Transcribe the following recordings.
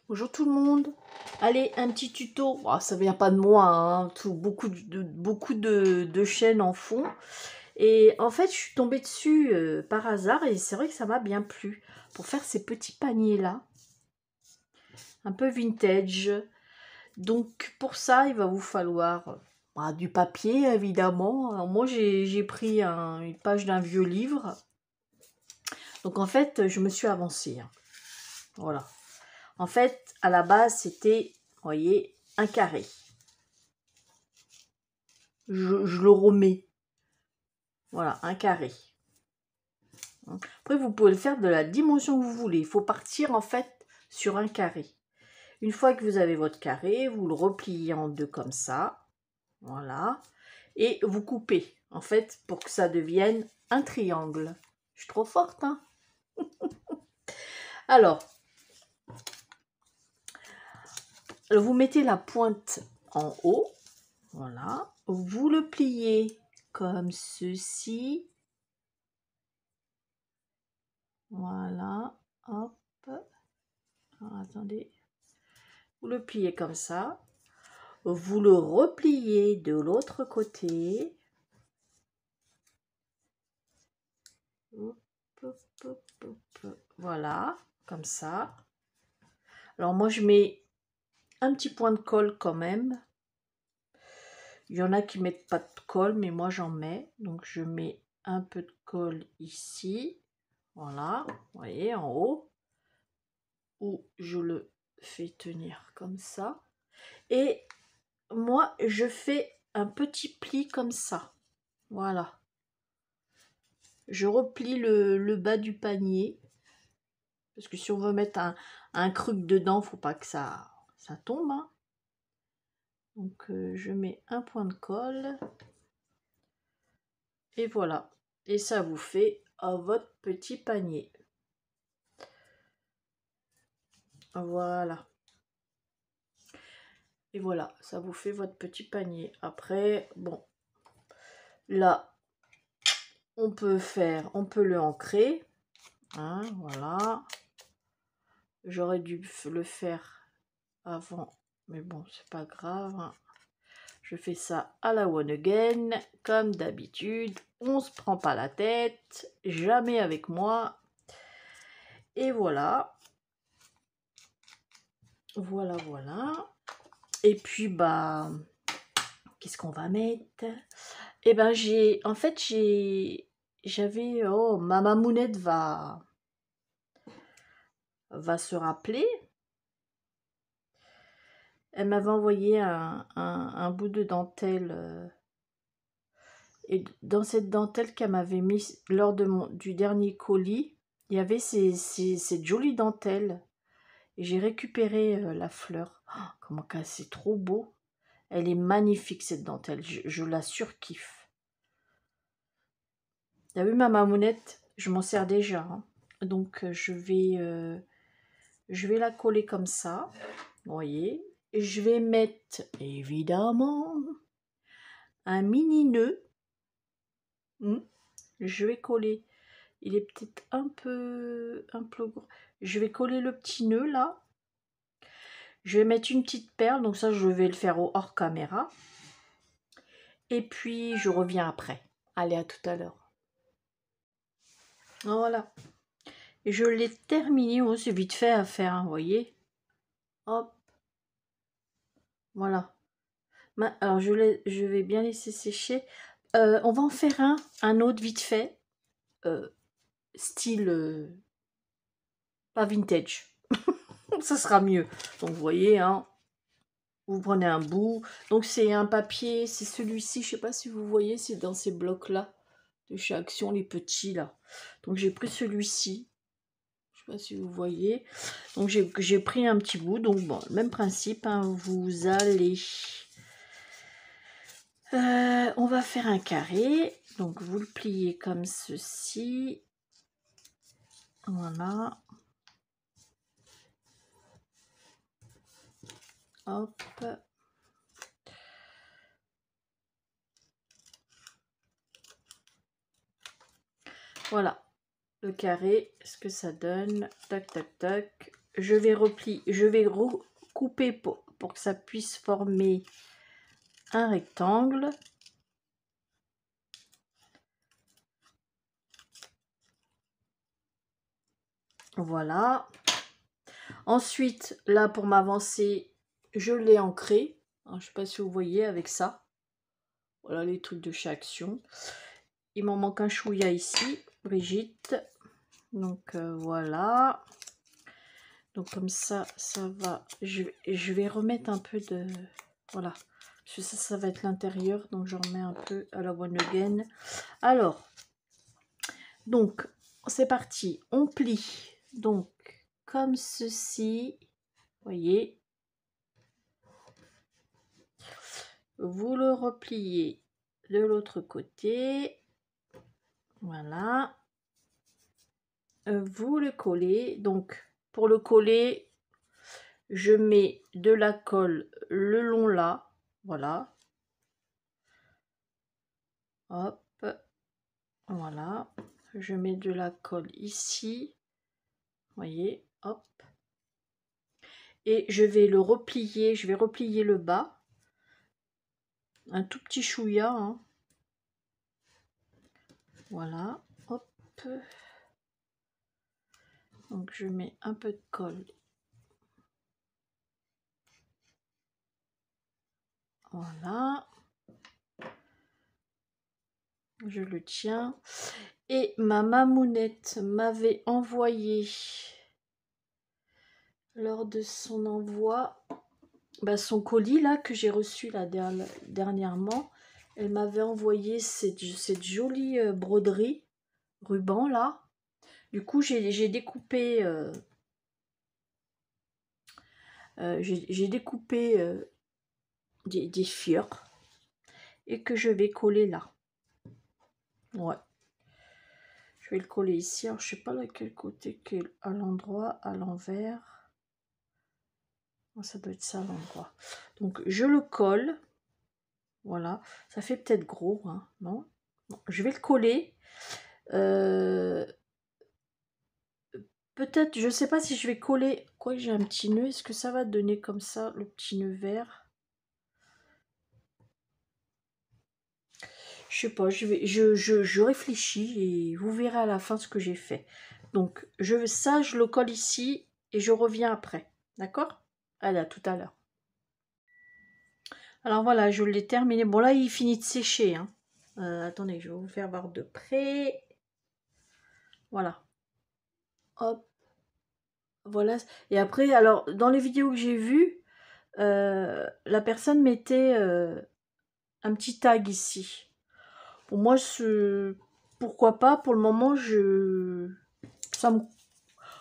Bonjour tout le monde. Allez, un petit tuto. Oh, ça vient pas de moi, hein. Beaucoup de chaînes en font. Et en fait, je suis tombée dessus par hasard et c'est vrai que ça m'a bien plu. Pour faire ces petits paniers-là, un peu vintage. Donc pour ça, il va vous falloir du papier, évidemment. Alors, moi, j'ai pris une page d'un vieux livre. Donc en fait, je me suis avancée, hein. Voilà. En fait, à la base, c'était, vous voyez, un carré. Je le remets. Voilà, un carré. Après, vous pouvez le faire de la dimension que vous voulez. Il faut partir, en fait, sur un carré. Une fois que vous avez votre carré, vous le repliez en deux comme ça. Voilà. Et vous coupez, en fait, pour que ça devienne un triangle. Je suis trop forte, hein? Alors, vous mettez la pointe en haut. Voilà. Vous le pliez comme ceci. Voilà. Hop. Alors, attendez. Vous le pliez comme ça. Vous le repliez de l'autre côté. Hop, hop, hop, hop. Voilà. Comme ça. Alors, moi, je mets un petit point de colle quand même. Il y en a qui mettent pas de colle, mais moi j'en mets. Donc je mets un peu de colle ici. Voilà, vous voyez, en haut. Où je le fais tenir comme ça. Et moi, je fais un petit pli comme ça. Voilà. Je replie le bas du panier. Parce que si on veut mettre un truc dedans, faut pas que ça tombe, hein. Donc je mets un point de colle. Et voilà. Et ça vous fait votre petit panier. Voilà. Et voilà, ça vous fait votre petit panier. Après, bon, là, on peut le ancrer. Hein, voilà. J'aurais dû le faire avant, mais bon, c'est pas grave, hein. Je fais ça à la one again, comme d'habitude. On se prend pas la tête, jamais avec moi. Et voilà. Voilà, voilà. Et puis, bah, qu'est-ce qu'on va mettre? Eh ben, j'avais, oh, ma mamounette va se rappeler. Elle m'avait envoyé un bout de dentelle. Et dans cette dentelle qu'elle m'avait mis lors du dernier colis, il y avait cette jolie dentelle. Et j'ai récupéré la fleur. Oh, comment c'est trop beau. Elle est magnifique cette dentelle. Je la surkiffe. T'as vu ma mamounette? Je m'en sers déjà, hein. Donc je vais la coller comme ça. Vous voyez? Et je vais mettre évidemment un mini nœud. Je vais coller. Il est peut-être un peu gros. Je vais coller le petit nœud là. Je vais mettre une petite perle. Donc ça, je vais le faire hors caméra. Et puis, je reviens après. Allez, à tout à l'heure. Voilà. Et je l'ai terminé. Oh, c'est vite fait à faire, hein, vous voyez. Hop. Voilà. Alors, je vais bien laisser sécher. On va en faire un autre vite fait. Style pas vintage. Ça sera mieux. Donc, vous voyez, hein. Vous prenez un bout. Donc, c'est un papier. C'est celui-ci. Je sais pas si vous voyez. C'est dans ces blocs-là. De chez Action, les petits, là. Donc, j'ai pris celui-ci. Je sais pas si vous voyez. Donc, j'ai pris un petit bout. Donc, bon, même principe, hein. Vous allez... on va faire un carré. Donc, vous le pliez comme ceci. Voilà. Hop. Voilà. Le carré, ce que ça donne. Tac, tac, tac. je vais recouper pour que ça puisse former un rectangle. Voilà. Ensuite, là, pour m'avancer, je l'ai ancré. Je ne sais pas si vous voyez avec ça. Voilà les trucs de chaque action. Il m'en manque un chouïa ici, Brigitte. Donc, voilà. Donc, comme ça, ça va. Je vais remettre un peu de... Voilà. Parce que ça va être l'intérieur. Donc, j'en remets un peu à la one again. Alors, donc, c'est parti. On plie. Donc, comme ceci. Voyez. Vous le repliez de l'autre côté. Voilà. Vous le collez. Donc, pour le coller, je mets de la colle le long là. Voilà. Hop. Voilà. Je mets de la colle ici. Voyez. Hop. Et je vais le replier. Je vais replier le bas. Un tout petit chouïa. Hein. Voilà. Hop. Donc, je mets un peu de colle. Voilà. Je le tiens. Et ma mamounette m'avait envoyé, lors de son envoi, son colis là que j'ai reçu là dernièrement. Elle m'avait envoyé cette jolie broderie ruban là. Du coup, j'ai découpé, j'ai découpé des fioles et que je vais coller là. Ouais. Je vais le coller ici. Alors, je sais pas de quel côté, à l'endroit, à l'envers. Ça doit être ça à l'endroit. Donc, je le colle. Voilà. Ça fait peut-être gros, hein, non? Bon, je vais le coller. Peut-être, je sais pas si je vais coller. Quoi, j'ai un petit nœud. Est-ce que ça va donner comme ça, le petit nœud vert? Je sais pas, je réfléchis et vous verrez à la fin ce que j'ai fait. Donc, je le colle ici et je reviens après. D'accord? Allez, à tout à l'heure. Alors voilà, je l'ai terminé. Bon, là, il finit de sécher. Hein. Attendez, je vais vous faire voir de près. Voilà. Hop. Voilà. Et après, alors, dans les vidéos que j'ai vues, la personne mettait un petit tag ici. Pour moi, pourquoi pas? Pour le moment,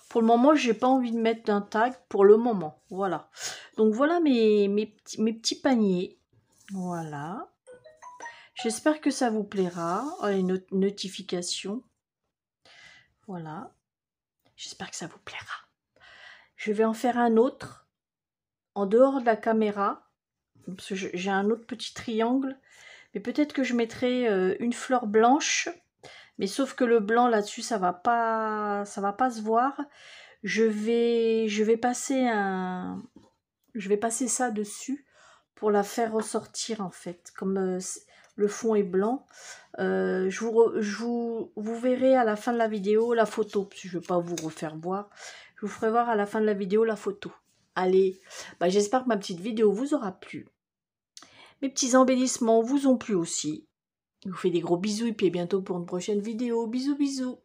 pour le moment, j'ai pas envie de mettre d'un tag. Pour le moment, voilà. Donc voilà mes petits paniers. Voilà. J'espère que ça vous plaira. Oh, une notification. Voilà. J'espère que ça vous plaira. Je vais en faire un autre en dehors de la caméra. Parce que j'ai un autre petit triangle. Mais peut-être que je mettrai une fleur blanche. Mais sauf que le blanc là-dessus, ça va pas se voir. Je vais passer ça dessus pour la faire ressortir en fait. Comme le fond est blanc. Vous verrez à la fin de la vidéo la photo. Parce que je ne vais pas vous refaire voir. Je vous ferai voir à la fin de la vidéo la photo. Allez, j'espère que ma petite vidéo vous aura plu. Mes petits embellissements vous ont plu aussi. Je vous fais des gros bisous et puis à bientôt pour une prochaine vidéo. Bisous, bisous.